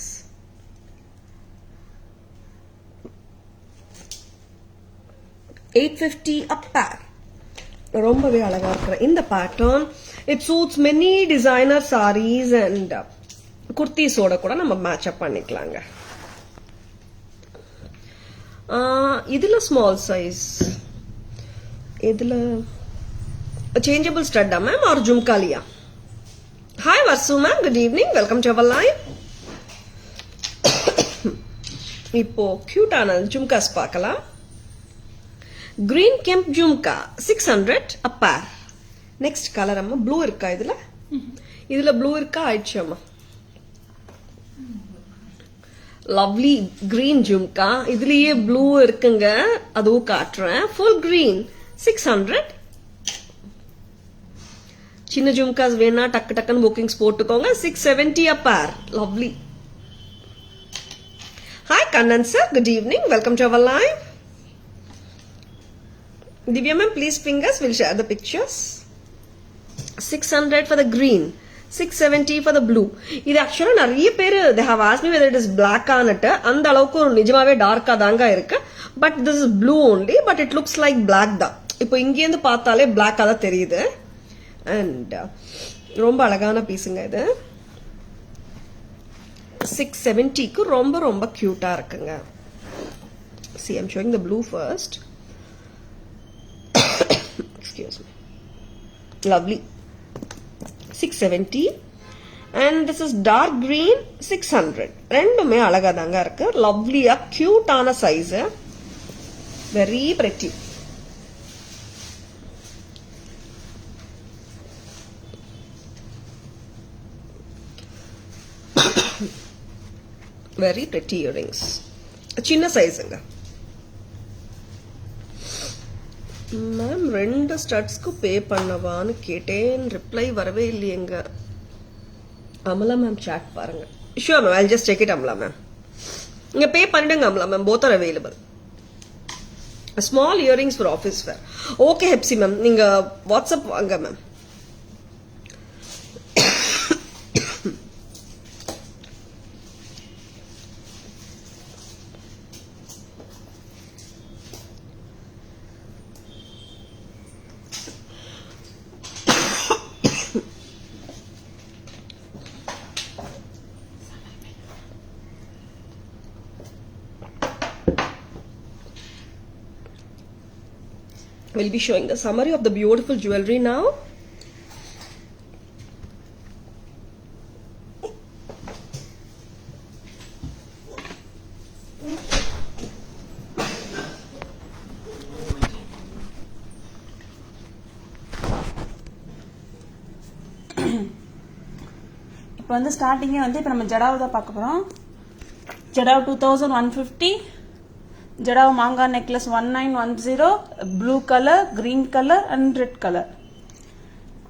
$850 a pair. ரொம்பவே அழகா இருக்கிற இந்த pattern it suits many designer saris and குர்த்திஸோட கூட நம்ம match up பண்ணிக்கலாங்க. இதுல ஸ்மால் சைஸ், இதுல changeable stud ma'am or jhumka liya. Hi Varsu ma'am, good evening. Welcome to our live. இப்போ cute ஆன ஜும்காஸ் பார்க்கலாம். green kemp jhumka 600 a pair. next color அம்மா blue இருக்கா இதுல? இதுல blue இருக்கா? ஆயிடுச்சு அம்மா. lovely green jhumka. இதுலயே blue இருக்குங்க, அதுவும் காட்டுறேன். full green 600. சின்ன ஜும்காஸ் வேணா டக்கு டக்குன்னு புக்கிங்ஸ் போட்டுக்கோங்க. 670 a pair. Lovely. Hi Kannan sir, good evening. Welcome to our live. Divya ma'am, please fingers, we'll share the pictures. 600 for the green, 670 for the blue. இது ஆக்சுவலா நிறைய பேர் they have asked me whether it is black ஆனட்டு. அந்த அளவுக்கு ஒரு நிஜமாவே டார்க்கா தாங்க இருக்கு. But this is blue only, but it looks like black தான். இப்போ இங்கேருந்து பார்த்தாலே பிளாக்கா தான் தெரியுது. அண்ட் ரொம்ப அழகான பீஸுங்க இது. 670க்கு ரொம்ப ரொம்ப கியூட்டா இருக்குங்க. See, I'm showing the blue first. Excuse me. Lovely. 670 and this is dark green 600. ரெண்டுமே அழகா தாங்க இருக்கு. லவ்லியா கியூட்டான size. Very pretty. very pretty earrings. சின்ன சைஸுங்க. மேம் 2 ஸ்டட்ஸ்க்கு பே பண்ணவான்னு கேட்டேன், ரிப்ளை வரவே இல்லையேங்க. அமலா மேம் சாட் பாருங்க. Sure ma'am, I'll just check it Amala ma'am. நீங்க பே பண்ணிடுங்கம்ல ma'am. Both are available. Small earrings for office wear. Okay Hepsi ma'am, நீங்க வாட்ஸ்அப் வாங்க ma'am. We'll be showing the summary of the beautiful jewelry now. இப்போ வந்து ஸ்டார்டிங்கே வந்து இப்போ நம்ம ஜடாவு தான் பார்க்க போகிறோம். ஜடாவு 2150, ஜடாவு மாங்கா necklace 1910, blue colour, green colour and red colour.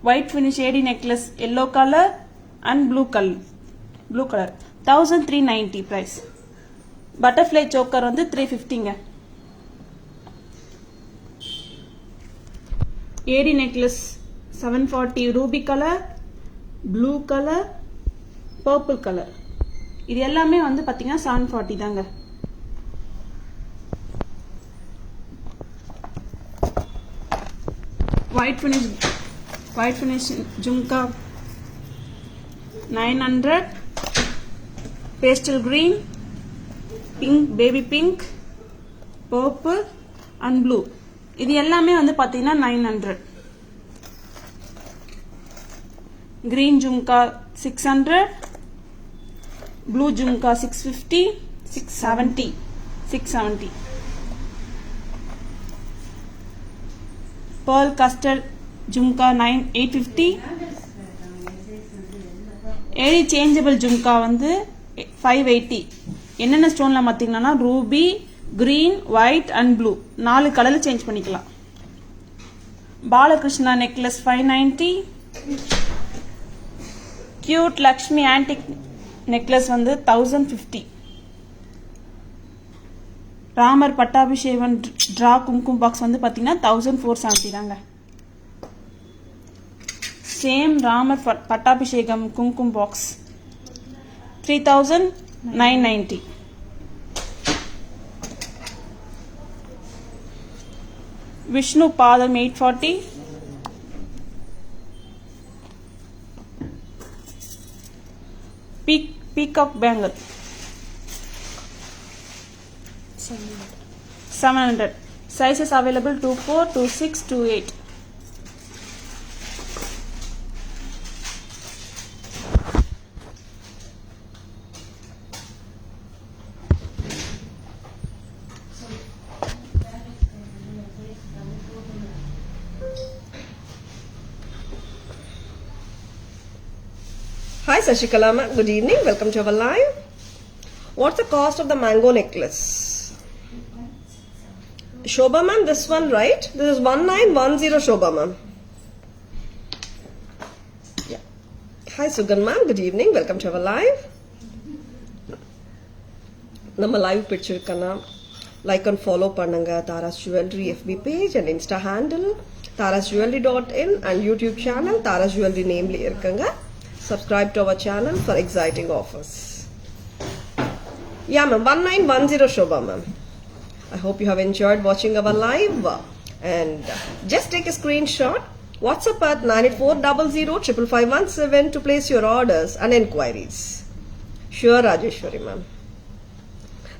White finish AD necklace yellow colour and blue colour 1390 price. Butterfly choker வந்து 350ங்க. AD necklace 740, ruby colour, blue colour, purple colour. இது எல்லாமே வந்து பாத்தீங்கன்னா 740 தாங்க. White finish jhumka 900, pastel green, pink, baby pink, purple and blue. இது எல்லாமே வந்து பாத்தீங்கன்னா 900. Green jhumka 600, blue jhumka 650, 670. pearl custard jhumka 850. ஏடி சேஞ்சபிள் ஜும்கா வந்து 580. என்னென்ன ஸ்டோன்ல பார்த்தீங்கன்னா Ruby, green, white and blue 4 கலர்ல சேஞ்ச் பண்ணிக்கலாம். Balakrishna necklace 590. Cute Lakshmi antique necklace வந்து 1050. ராமர் பட்டாபிஷேகம் டிரா கும்கும் பாக்ஸ் வந்து பாத்தீங்கன்னா 1470 தாங்க. சேம் ராமர் பட்டாபிஷேகம் கும்கும் பாக்ஸ் 3990. விஷ்ணு பாதம் 840. peacock bangle 700. Sizes available 24, 26, 28. Hi Sashikala ma'am, good evening. Welcome to our live. What's the cost of the mango necklace? Shobha ma'am, this one, right? This is 1910 Shobha ma'am. Yeah. Hi Sugan ma'am, good evening. Welcome to our live. நம்ம live picture kana like and follow பண்ணுங்க. Tara's Jewelry FB page and Insta handle tarasjewelry.in and YouTube channel Tara's Jewelry nameல இருக்குங்க. Subscribe to our channel for exciting offers. Yeah ma'am, 1910 Shobha ma'am. I hope you have enjoyed watching our live and just take a screenshot. WhatsApp at 9840055117 to place your orders and enquiries. Sure Rajeshwari ma'am.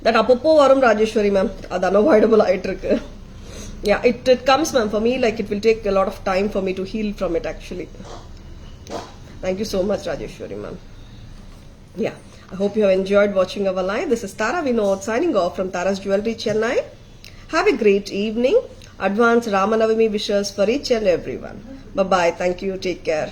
That apoppo varum Rajeshwari ma'am. Adu unavoidable aitirukku. Yeah, it comes ma'am. For me, like it will take a lot of time for me to heal from it actually. Yeah. Thank you so much Rajeshwari ma'am. Yeah, I hope you have enjoyed watching our live. This is Tara Vinod signing off from Tara's Jewelry Chennai. Have a great evening. Advance Ramanavami wishes for each and everyone. Bye bye. Thank you. Take care.